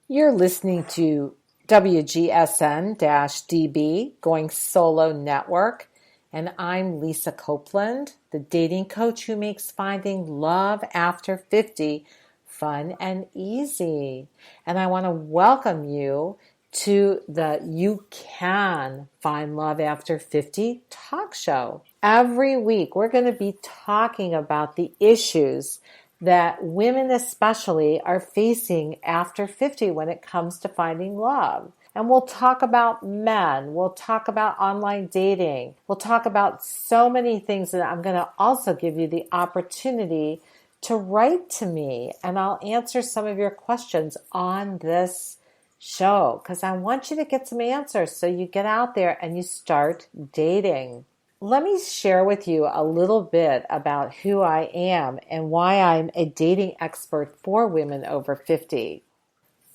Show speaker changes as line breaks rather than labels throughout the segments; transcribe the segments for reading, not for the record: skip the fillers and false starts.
You're listening to WGSN-DB Going Solo Network, and I'm Lisa Copeland, the dating coach who makes finding love after 50 fun and easy. And I want to welcome you to the You Can Find Love After 50 talk show. Every week, we're going to be talking about the issues that women especially are facing after 50 when it comes to finding love. And we'll talk about men. We'll talk about online dating. We'll talk about so many things, that I'm going to also give you the opportunity to write to me, and I'll answer some of your questions on this show because I want you to get some answers so you get out there and you start dating. Let me share with you a little bit about who I am and why I'm a dating expert for women over 50.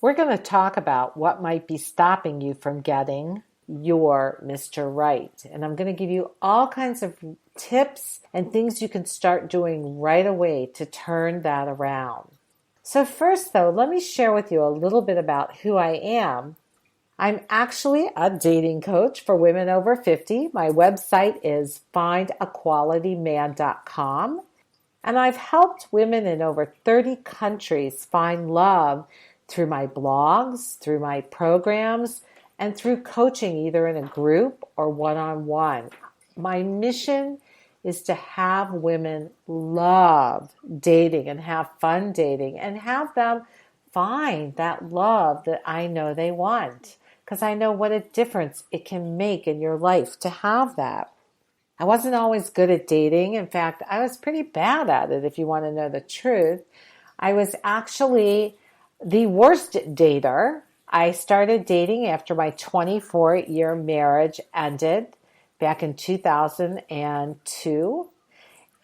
We're going to talk about what might be stopping you from getting your Mr. Right. And I'm going to give you all kinds of tips and things you can start doing right away to turn that around. So first, though, let me share with you a little bit about who I am. I'm actually a dating coach for women over 50. My website is findaqualityman.com. And I've helped women in over 30 countries find love through my blogs, through my programs, and through coaching either in a group or one-on-one. My mission is to have women love dating and have fun dating and have them find that love that I know they want. Because I know what a difference it can make in your life to have that. I wasn't always good at dating. In fact, I was pretty bad at it, if you want to know the truth. I was actually the worst dater. I started dating after my 24-year marriage ended back in 2002.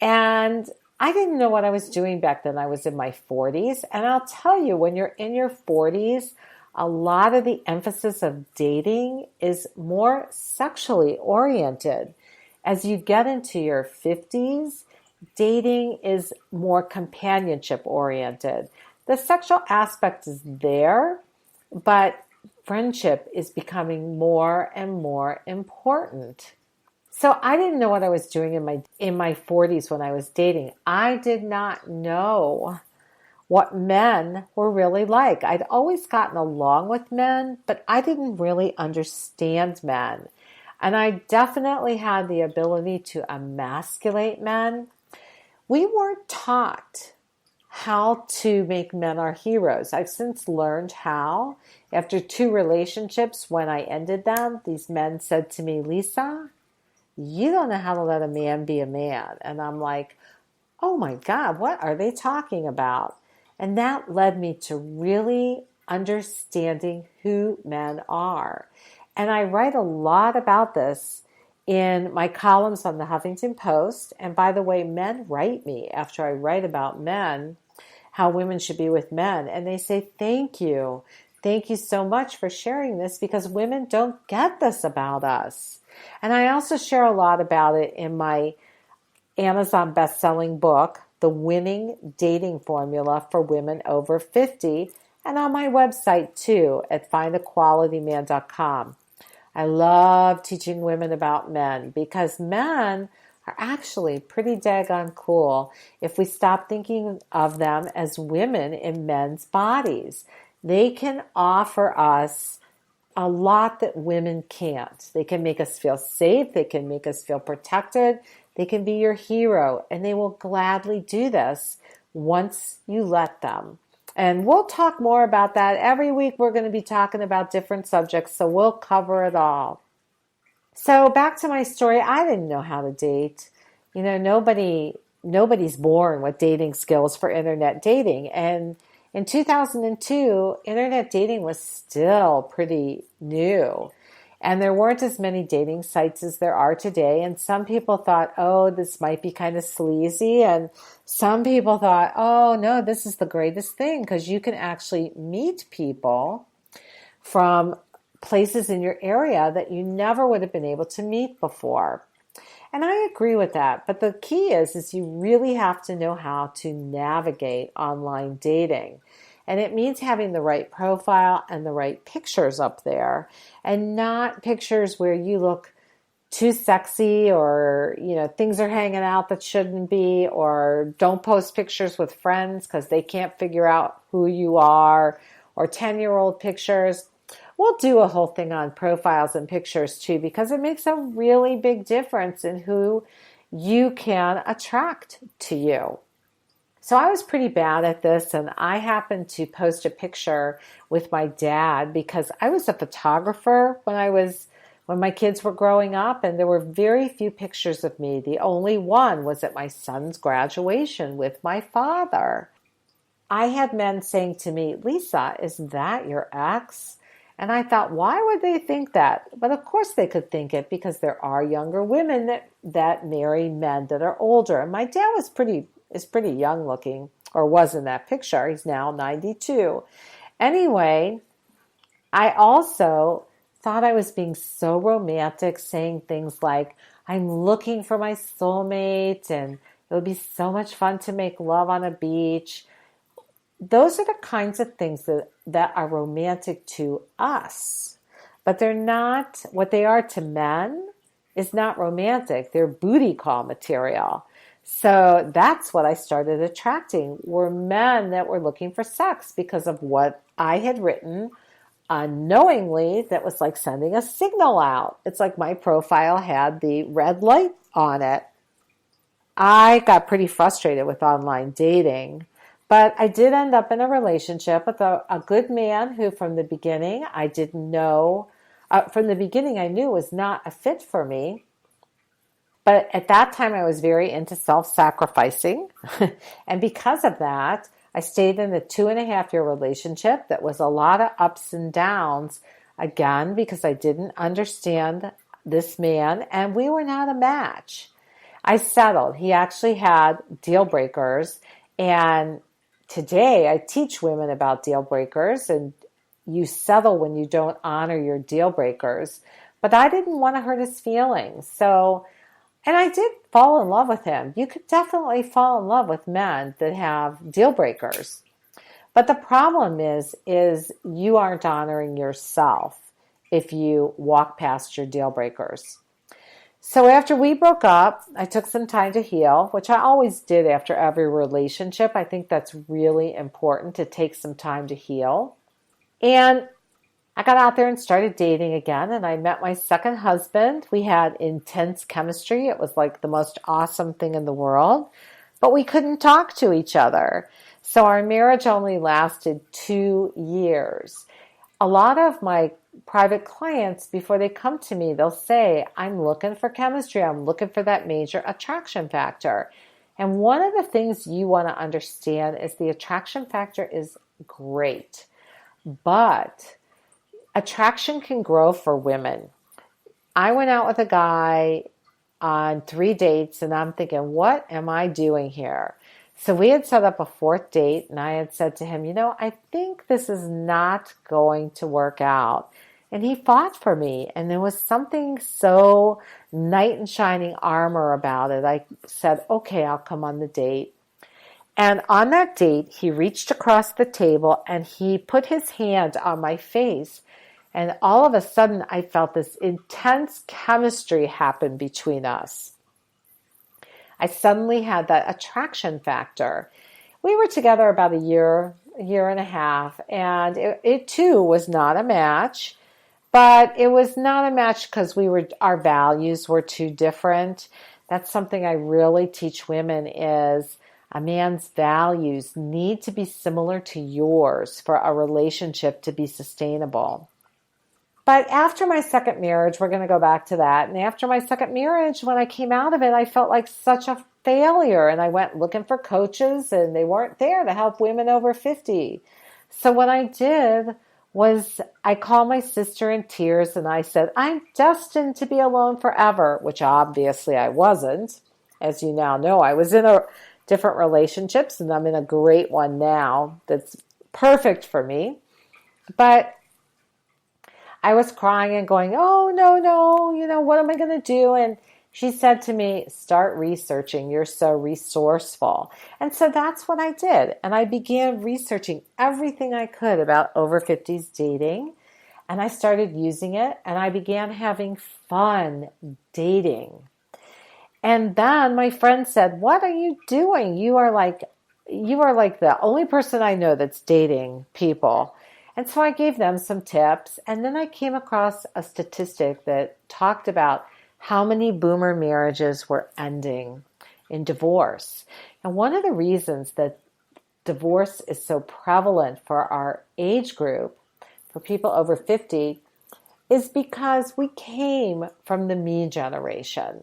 And I didn't know what I was doing back then. I was in my 40s. And I'll tell you, when you're in your 40s, a lot of the emphasis of dating is more sexually oriented. As you get into your 50s, dating is more companionship oriented. The sexual aspect is there, but friendship is becoming more and more important. So I didn't know what I was doing in my 40s when I was dating. I did not know what men were really like. I'd always gotten along with men, but I didn't really understand men. And I definitely had the ability to emasculate men. We weren't taught how to make men our heroes. I've since learned how. After 2 relationships, when I ended them, these men said to me, "Lisa, you don't know how to let a man be a man." And I'm like, oh my God, what are they talking about? And that led me to really understanding who men are. And I write a lot about this in my columns on the Huffington Post. And by the way, men write me after I write about men, how women should be with men. And they say, thank you. Thank you so much for sharing this, because women don't get this about us. And I also share a lot about it in my Amazon best-selling book, The Winning Dating Formula for Women Over 50, and on my website too at findaqualityman.com. I love teaching women about men because men are actually pretty daggone cool if we stop thinking of them as women in men's bodies. They can offer us a lot that women can't. They can make us feel safe. They can make us feel protected. They can be your hero, and they will gladly do this once you let them. And we'll talk more about that. Every week we're going to be talking about different subjects, so we'll cover it all. So back to my story, I didn't know how to date. You know, nobody's born with dating skills for internet dating. And in 2002, internet dating was still pretty new. And there weren't as many dating sites as there are today. And some people thought, oh, this might be kind of sleazy. And some people thought, oh, no, this is the greatest thing because you can actually meet people from places in your area that you never would have been able to meet before. And I agree with that. But the key is you really have to know how to navigate online dating. And it means having the right profile and the right pictures up there, and not pictures where you look too sexy, or things are hanging out that shouldn't be, or don't post pictures with friends because they can't figure out who you are, or 10-year-old pictures. We'll do a whole thing on profiles and pictures too, because it makes a really big difference in who you can attract to you. So I was pretty bad at this, and I happened to post a picture with my dad because I was a photographer when my kids were growing up, and there were very few pictures of me. The only one was at my son's graduation with my father. I had men saying to me, "Lisa, is that your ex?" And I thought, why would they think that? But of course they could think it, because there are younger women that marry men that are older. And my dad is pretty young looking, or was in that picture. He's now 92. Anyway, I also thought I was being so romantic, saying things like, "I'm looking for my soulmate, and it would be so much fun to make love on a beach." Those are the kinds of things that are romantic to us, but they're not. What they are to men is not romantic. They're booty call material. So that's what I started attracting, were men that were looking for sex, because of what I had written unknowingly. That was like sending a signal out. It's like my profile had the red light on it. I got pretty frustrated with online dating, but I did end up in a relationship with a good man who from the beginning I didn't know, from the beginning I knew was not a fit for me. But at that time I was very into self-sacrificing. And because of that, I stayed in a 2.5-year relationship that was a lot of ups and downs, again, because I didn't understand this man and we were not a match. I settled. He actually had deal breakers, and today I teach women about deal breakers, and you settle when you don't honor your deal breakers. But I didn't want to hurt his feelings. And I did fall in love with him. You could definitely fall in love with men that have deal breakers. But the problem is you aren't honoring yourself if you walk past your deal breakers. So after we broke up, I took some time to heal, which I always did after every relationship. I think that's really important, to take some time to heal. And I got out there and started dating again, and I met my second husband. We had intense chemistry. It was like the most awesome thing in the world, but we couldn't talk to each other. So our marriage only lasted 2 years. A lot of my private clients, before they come to me, they'll say, "I'm looking for chemistry. I'm looking for that major attraction factor." And one of the things you want to understand is the attraction factor is great, but attraction can grow for women. I went out with a guy on 3 dates, and I'm thinking, what am I doing here? So we had set up a 4th date, and I had said to him, I think this is not going to work out. And he fought for me, and there was something so knight in shining armor about it. I said, okay, I'll come on the date. And on that date, he reached across the table and he put his hand on my face. And all of a sudden, I felt this intense chemistry happen between us. I suddenly had that attraction factor. We were together about a year and a half, and it too was not a match. But it was not a match because our values were too different. That's something I really teach women, is a man's values need to be similar to yours for a relationship to be sustainable. But after my second marriage, we're going to go back to that. And after my second marriage, when I came out of it, I felt like such a failure. And I went looking for coaches, and they weren't there to help women over 50. So what I did was I called my sister in tears, and I said, I'm destined to be alone forever, which obviously I wasn't. As you now know, I was in different relationships, and I'm in a great one now that's perfect for me. But I was crying and going, oh, no, what am I going to do? And She said to me, start researching. You're so resourceful. And so that's what I did. And I began researching everything I could about over 50s dating. And I started using it and I began having fun dating. And then my friend said, what are you doing? You are like the only person I know that's dating people. And so I gave them some tips. And then I came across a statistic that talked about how many boomer marriages were ending in divorce. And one of the reasons that divorce is so prevalent for our age group, for people over 50, is because we came from the me generation.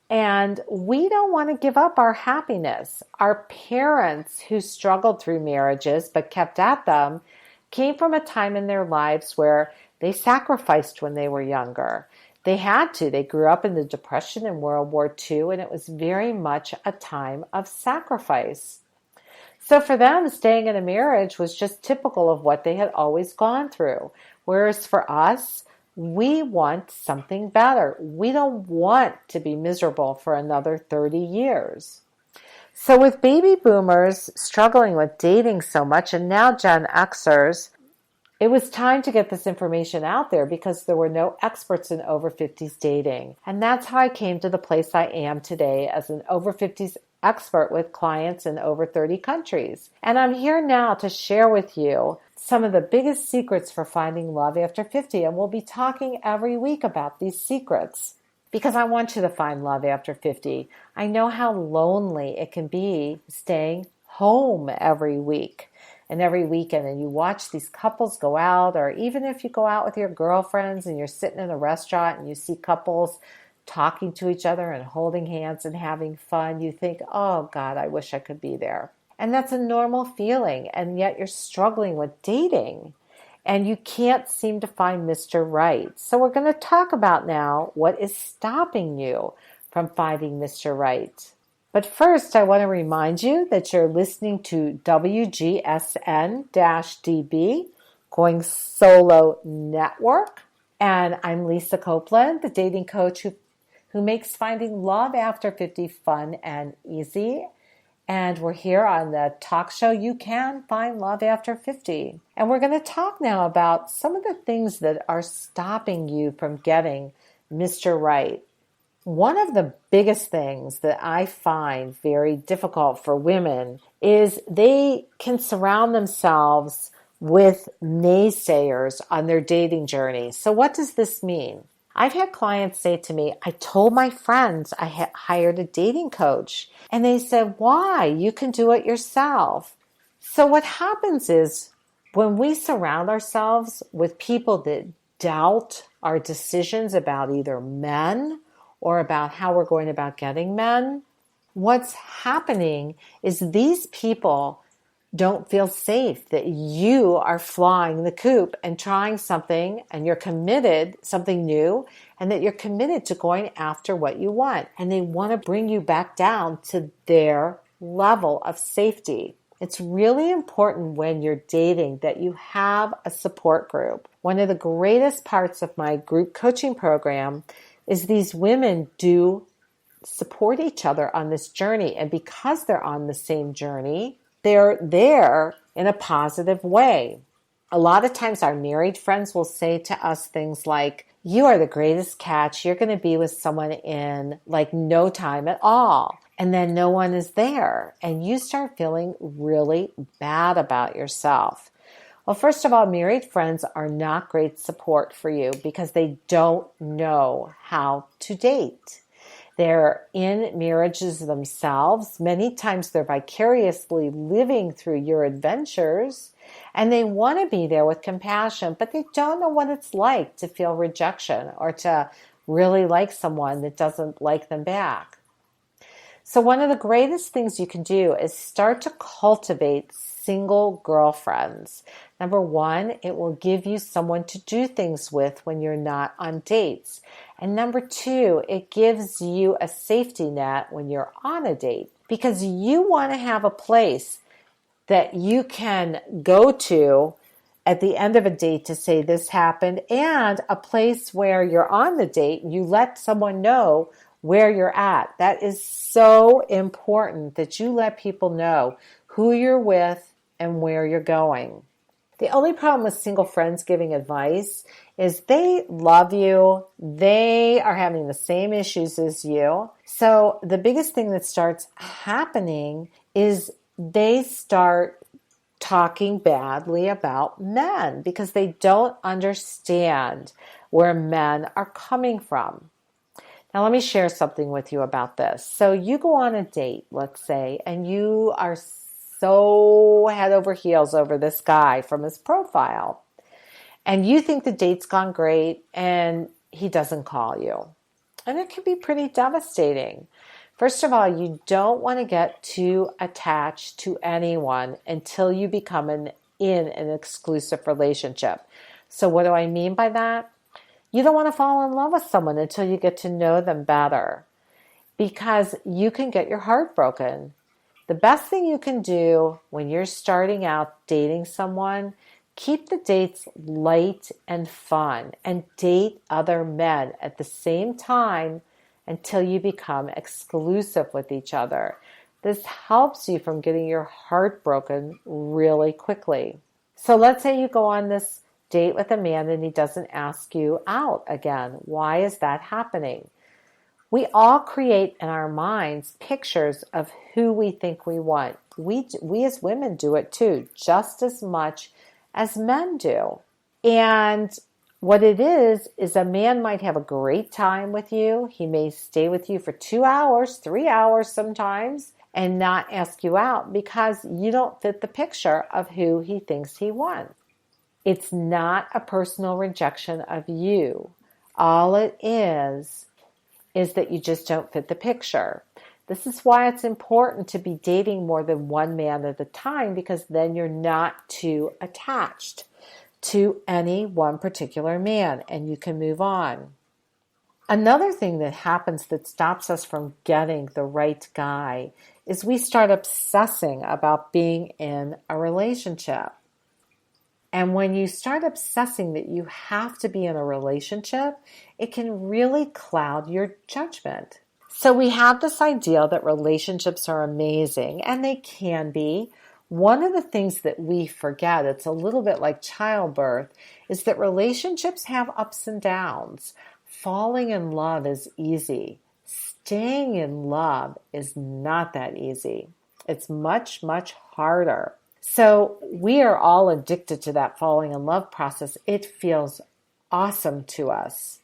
And we don't want to give up our happiness. Our parents who struggled through marriages but kept at them came from a time in their lives where they sacrificed when they were younger. They had to. They grew up in the Depression and World War II, and it was very much a time of sacrifice. So for them, staying in a marriage was just typical of what they had always gone through. Whereas for us, we want something better. We don't want to be miserable for another 30 years. So with baby boomers struggling with dating so much, and now Gen Xers, it was time to get this information out there because there were no experts in over 50s dating. And that's how I came to the place I am today as an over 50s expert with clients in over 30 countries. And I'm here now to share with you some of the biggest secrets for finding love after 50. And we'll be talking every week about these secrets because I want you to find love after 50. I know how lonely it can be staying home every week and every weekend, and you watch these couples go out, or even if you go out with your girlfriends and you're sitting in a restaurant and you see couples talking to each other and holding hands and having fun, you think, oh God, I wish I could be there. And that's a normal feeling, and yet you're struggling with dating and you can't seem to find Mr. Right. So we're going to talk about now what is stopping you from finding Mr. Right. But first, I want to remind you that you're listening to WGSN-DB Going Solo Network. And I'm Lisa Copeland, the dating coach who makes finding love after 50 fun and easy. And we're here on the talk show You Can Find Love After 50. And we're going to talk now about some of the things that are stopping you from getting Mr. Right. One of the biggest things that I find very difficult for women is they can surround themselves with naysayers on their dating journey. So what does this mean? I've had clients say to me, I told my friends I had hired a dating coach. And they said, why? You can do it yourself. So what happens is when we surround ourselves with people that doubt our decisions about either men or about how we're going about getting men, what's happening is these people don't feel safe that you are flying the coop and trying something and you're committed, something new, and that you're committed to going after what you want. And they want to bring you back down to their level of safety. It's really important when you're dating that you have a support group. One of the greatest parts of my group coaching program is these women do support each other on this journey. And because they're on the same journey, they're there in a positive way. A lot of times our married friends will say to us things like, you are the greatest catch. You're going to be with someone in like no time at all. And then no one is there. And you start feeling really bad about yourself. Well, first of all, married friends are not great support for you because they don't know how to date. They're in marriages themselves. Many times they're vicariously living through your adventures, and they want to be there with compassion, but they don't know what it's like to feel rejection or to really like someone that doesn't like them back. So one of the greatest things you can do is start to cultivate single girlfriends. Number one, it will give you someone to do things with when you're not on dates. And number two, it gives you a safety net when you're on a date because you want to have a place that you can go to at the end of a date to say this happened, and a place where you're on the date and you let someone know where you're at. That is so important that you let people know who you're with and where you're going. The only problem with single friends giving advice is they love you. They are having the same issues as you. So the biggest thing that starts happening is they start talking badly about men because they don't understand where men are coming from. Now, let me share something with you about this. So you go on a date, let's say, and you are so head over heels over this guy from his profile. And you think the date's gone great and he doesn't call you. And it can be pretty devastating. First of all, you don't want to get too attached to anyone until you become in an exclusive relationship. So what do I mean by that? You don't want to fall in love with someone until you get to know them better, because you can get your heart broken. The best thing you can do when you're starting out dating someone, keep the dates light and fun and date other men at the same time until you become exclusive with each other. This helps you from getting your heart broken really quickly. So let's say you go on this date with a man and he doesn't ask you out again. Why is that happening? We all create in our minds pictures of who we think we want. We as women do it too, just as much as men do. And what it is a man might have a great time with you. He may stay with you for 2 hours, 3 hours sometimes, and not ask you out because you don't fit the picture of who he thinks he wants. It's not a personal rejection of you. All it is that you just don't fit the picture. This is why it's important to be dating more than one man at a time, because then you're not too attached to any one particular man and you can move on. Another thing that happens that stops us from getting the right guy is we start obsessing about being in a relationship. And when you start obsessing that you have to be in a relationship, it can really cloud your judgment. So we have this idea that relationships are amazing, and they can be. One of the things that we forget, it's a little bit like childbirth, is that relationships have ups and downs. Falling in love is easy. Staying in love is not that easy. It's much, much harder. So we are all addicted to that falling in love process. It feels awesome to us.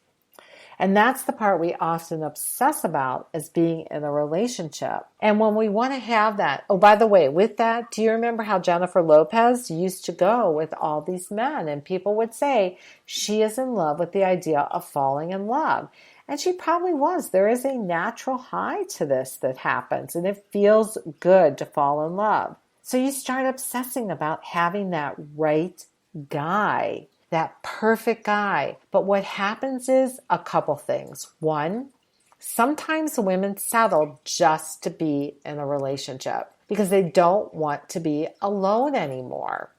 And that's the part we often obsess about, as being in a relationship. And when we want to have that, oh, by the way, with that, do you remember how Jennifer Lopez used to go with all these men? And people would say she is in love with the idea of falling in love. And she probably was. There is a natural high to this that happens, and it feels good to fall in love. So you start obsessing about having that right guy, that perfect guy. But what happens is a couple things. One, sometimes women settle just to be in a relationship because they don't want to be alone anymore.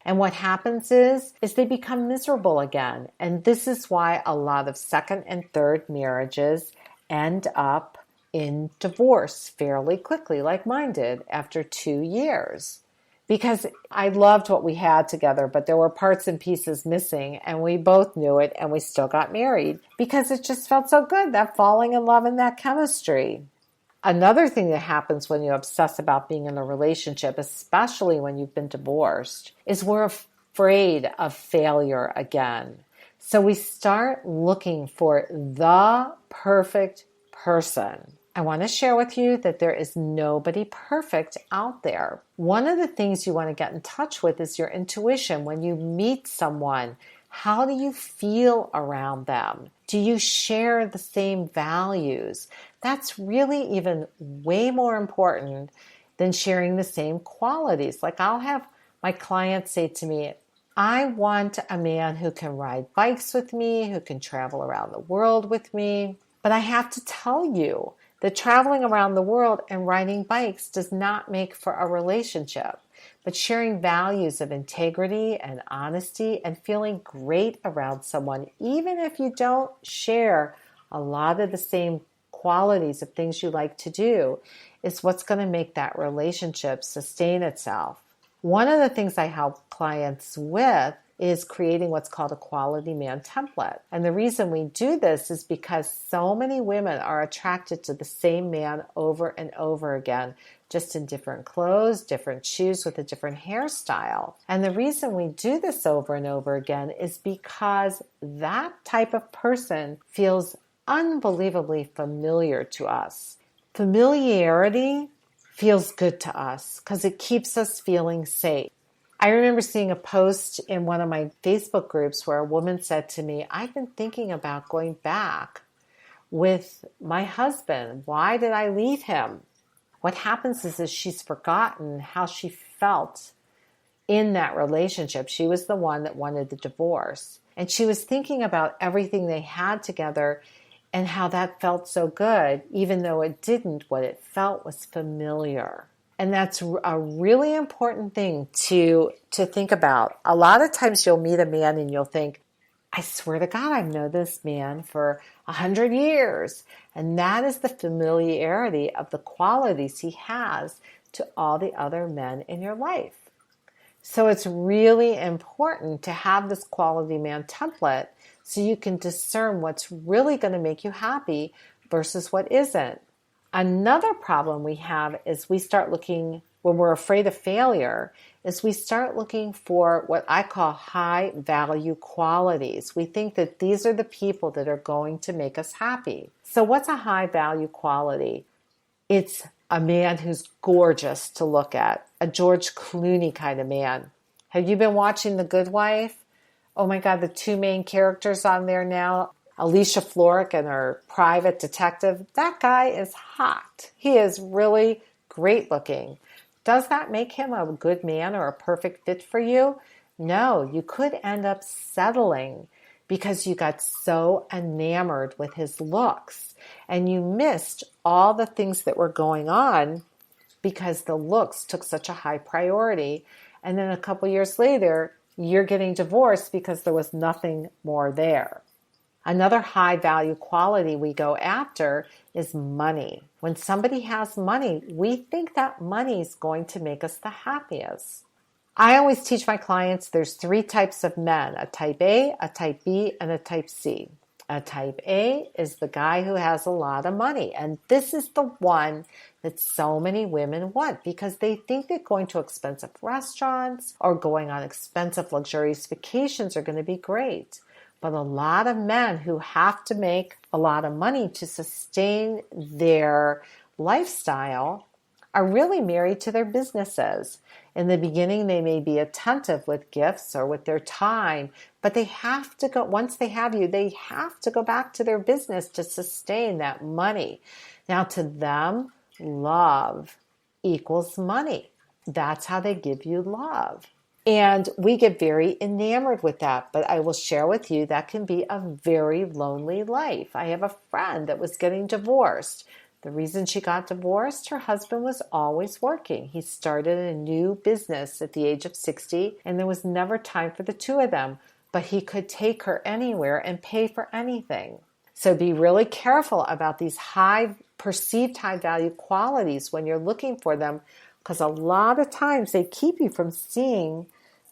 And what happens is they become miserable again. And this is why a lot of second and third marriages end up in divorce fairly quickly, like mine did after 2 years. Because I loved what we had together, but there were parts and pieces missing, and we both knew it, and we still got married because it just felt so good, that falling in love and that chemistry. Another thing that happens when you obsess about being in a relationship, especially when you've been divorced, is we're afraid of failure again. So we start looking for the perfect person. I want to share with you that there is nobody perfect out there. One of the things you want to get in touch with is your intuition. When you meet someone, how do you feel around them? Do you share the same values? That's really even way more important than sharing the same qualities. Like, I'll have my clients say to me, I want a man who can ride bikes with me, who can travel around the world with me. But I have to tell you that traveling around the world and riding bikes does not make for a relationship. But sharing values of integrity and honesty and feeling great around someone, even if you don't share a lot of the same qualities of things you like to do is what's going to make that relationship sustain itself. One of the things I help clients with is creating what's called a quality man template. And the reason we do this is because so many women are attracted to the same man over and over again, just in different clothes, different shoes, with a different hairstyle. And the reason we do this over and over again is because that type of person feels unbelievably familiar to us. Familiarity feels good to us because it keeps us feeling safe. I remember seeing a post in one of my Facebook groups where a woman said to me, I've been thinking about going back with my husband. Why did I leave him? What happens is she's forgotten how she felt in that relationship. She was the one that wanted the divorce. And she was thinking about everything they had together and how that felt so good, even though it didn't. What it felt was familiar. And that's a really important thing to think about. A lot of times you'll meet a man and you'll think, I swear to God, I've known this man for 100 years. And that is the familiarity of the qualities he has to all the other men in your life. So it's really important to have this quality man template so you can discern what's really going to make you happy versus what isn't. Another problem we have is we start looking, when we're afraid of failure, is we start looking for what I call high value qualities. We think that these are the people that are going to make us happy. So what's a high value quality? It's a man who's gorgeous to look at, a George Clooney kind of man. Have you been watching The Good Wife? Oh my God, the two main characters on there now, Alicia Florrick and her private detective, that guy is hot. He is really great looking. Does that make him a good man or a perfect fit for you? No, you could end up settling because you got so enamored with his looks and you missed all the things that were going on because the looks took such a high priority. And then a couple years later, you're getting divorced because there was nothing more there. Another high value quality we go after is money. When somebody has money, we think that money is going to make us the happiest. I always teach my clients there's 3 types of men, a type A, a type B, and a type C. A type A is the guy who has a lot of money. And this is the one that so many women want because they think that going to expensive restaurants or going on expensive luxurious vacations are going to be great. But a lot of men who have to make a lot of money to sustain their lifestyle are really married to their businesses. In the beginning, they may be attentive with gifts or with their time, but they have to go, once they have you, they have to go back to their business to sustain that money. Now, to them, love equals money. That's how they give you love. And we get very enamored with that. But I will share with you that can be a very lonely life. I have a friend that was getting divorced. The reason she got divorced, her husband was always working. He started a new business at the age of 60, and there was never time for the two of them. But he could take her anywhere and pay for anything. So be really careful about these perceived high value qualities when you're looking for them, because a lot of times they keep you from seeing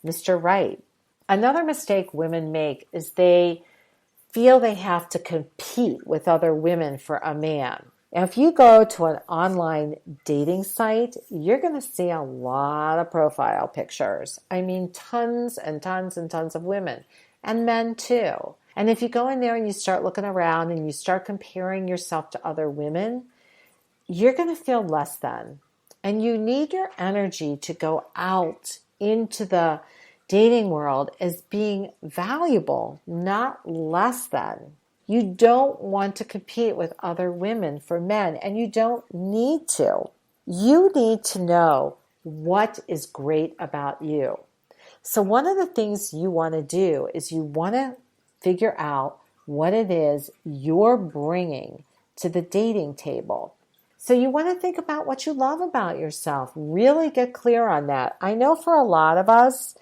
Mr. Right. Another mistake women make is they feel they have to compete with other women for a man. Now, if you go to an online dating site, you're going to see a lot of profile pictures. I mean, tons and tons and tons of women, and men too. And if you go in there and you start looking around and you start comparing yourself to other women, you're going to feel less than. And you need your energy to go out into the dating world as being valuable, not less than. You don't want to compete with other women for men, and you don't need to. You need to know what is great about you. So one of the things you want to do is you want to figure out what it is you're bringing to the dating table. So you want to think about what you love about yourself. Really get clear on that. I know for a lot of us,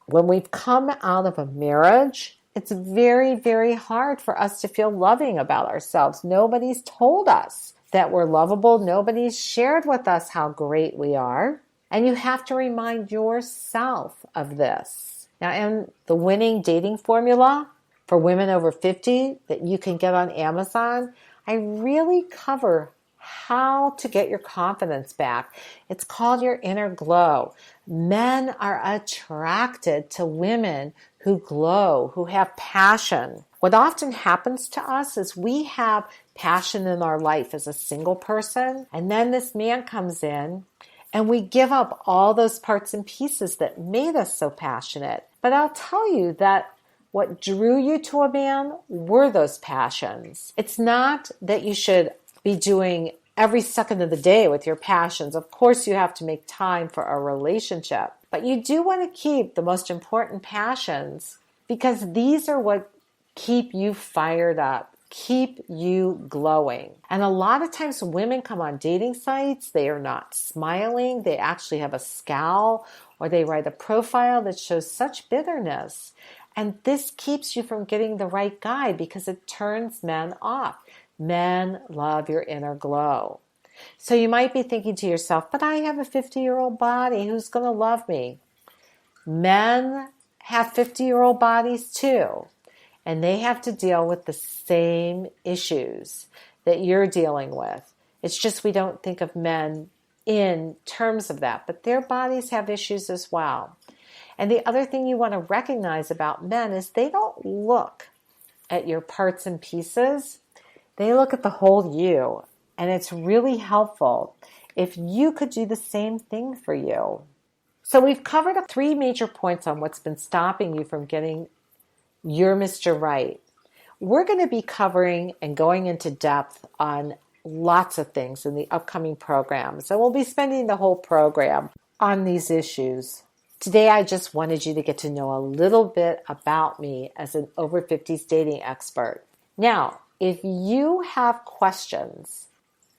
when we've come out of a marriage, It's very, very hard for us to feel loving about ourselves. Nobody's told us that we're lovable. Nobody's shared with us how great we are. And you have to remind yourself of this. Now, in the winning dating formula for women over 50 that you can get on Amazon, I really cover how to get your confidence back. It's called your inner glow. Men are attracted to women who glow, who have passion. What often happens to us is we have passion in our life as a single person, and then this man comes in and we give up all those parts and pieces that made us so passionate. But I'll tell you that what drew you to a man were those passions. It's not that you should be doing every second of the day with your passions. Of course, you have to make time for a relationship, but you do want to keep the most important passions because these are what keep you fired up, keep you glowing. And a lot of times women come on dating sites, they are not smiling, they actually have a scowl, or they write a profile that shows such bitterness. And this keeps you from getting the right guy because it turns men off. Men love your inner glow. So you might be thinking to yourself, but I have a 50-year-old body. Who's going to love me? Men have 50-year-old bodies too. And they have to deal with the same issues that you're dealing with. It's just we don't think of men in terms of that. But their bodies have issues as well. And the other thing you want to recognize about men is they don't look at your parts and pieces. They look at the whole you. And it's really helpful if you could do the same thing for you. So we've covered 3 major points on what's been stopping you from getting your Mr. Right. We're going to be covering and going into depth on lots of things in the upcoming program. So we'll be spending the whole program on these issues. Today, I just wanted you to get to know a little bit about me as an over 50s dating expert. Now, if you have questions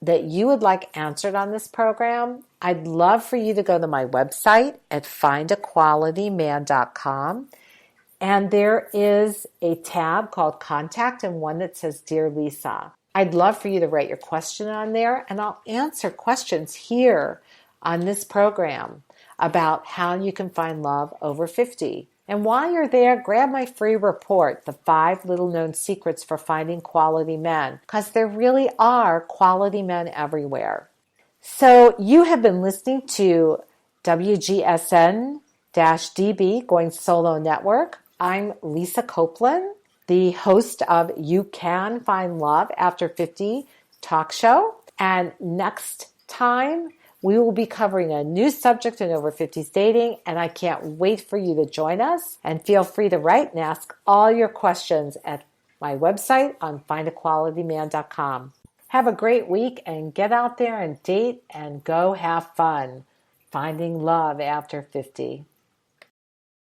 that you would like answered on this program, I'd love for you to go to my website at findaqualityman.com. And there is a tab called Contact and one that says Dear Lisa. I'd love for you to write your question on there, and I'll answer questions here on this program about how you can find love over 50. And while you're there, grab my free report, The 5 Little Known Secrets for Finding Quality Men, because there really are quality men everywhere. So you have been listening to WGSN-DB Going Solo Network. I'm Lisa Copeland, the host of You Can Find Love After 50 talk show. And next time, we will be covering a new subject in over 50s dating, and I can't wait for you to join us. And feel free to write and ask all your questions at my website on findaqualityman.com. Have a great week and get out there and date and go have fun finding love after 50.